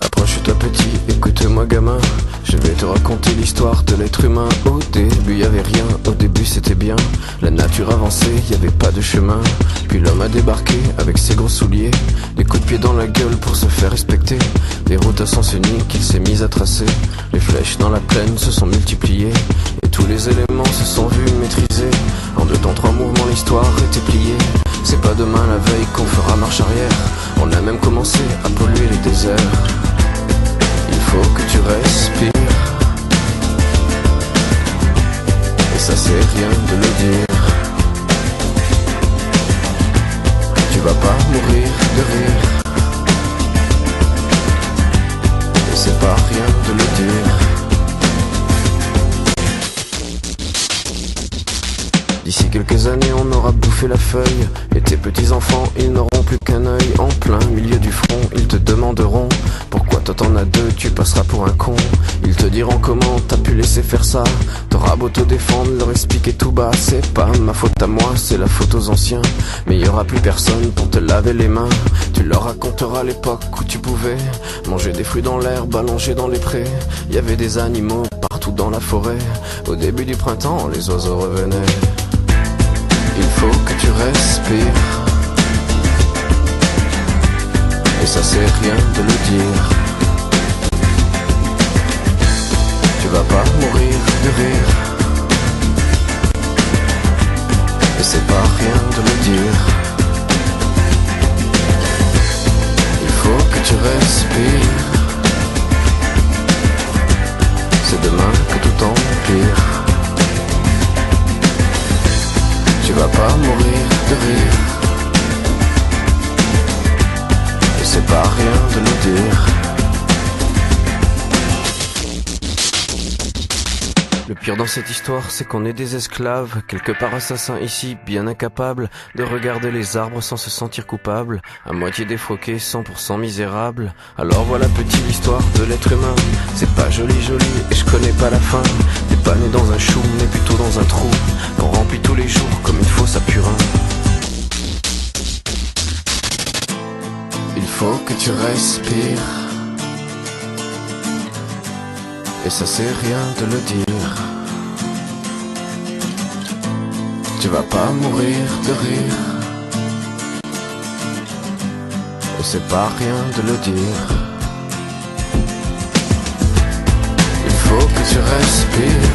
Approche-toi petit, écoute-moi gamin. Je vais te raconter l'histoire de l'être humain. Au début y avait rien, au début c'était bien. La nature avançait, y avait pas de chemin. Puis l'homme a débarqué avec ses gros souliers, des coups de pied dans la gueule pour se faire respecter. Des routes à sens unique qu'il s'est mis à tracer. Les flèches dans la plaine se sont multipliées, et tous les éléments se sont vus maîtrisés. En 2 temps 3 mouvements l'histoire était pliée. C'est pas demain la veille qu'on fera marche arrière. On a même commencé à polluer les déserts. Il faut que tu respires, et ça c'est rien de le dire. Tu vas pas mourir de rire, et c'est pas rien de le dire. D'ici quelques années on aura bouffé la feuille, et tes petits enfants ils n'auront plus qu'un œil. En plein milieu du front ils te demanderont pourquoi toi t'en as 2, tu passeras pour un con. Ils te diront comment t'as pu laisser faire ça. T'auras beau te défendre, leur expliquer tout bas. C'est pas ma faute à moi, c'est la faute aux anciens. Mais y aura plus personne pour te laver les mains. Tu leur raconteras l'époque où tu pouvais manger des fruits dans l'herbe, allongés dans les prés. Y avait des animaux partout dans la forêt. Au début du printemps, les oiseaux revenaient. Il faut que tu respires, et ça c'est rien de le dire. Tu vas pas mourir de rire, et c'est pas rien de le dire. Il faut que tu respires, c'est demain que tout empire. Tu vas pas mourir de rire, et c'est pas rien de le dire. Le pire dans cette histoire, c'est qu'on est des esclaves, quelque part assassins ici, bien incapables de regarder les arbres sans se sentir coupables, à moitié défroqués, 100% misérables. Alors voilà petite l'histoire de l'être humain. C'est pas joli et je connais pas la fin. T'es pas né dans un chou, mais plutôt dans un trou qu'on remplit tous les jours comme une fosse à purin. Il faut que tu respires, et ça c'est rien de le dire. Tu vas pas mourir de rire, et c'est pas rien de le dire. Il faut que tu respires,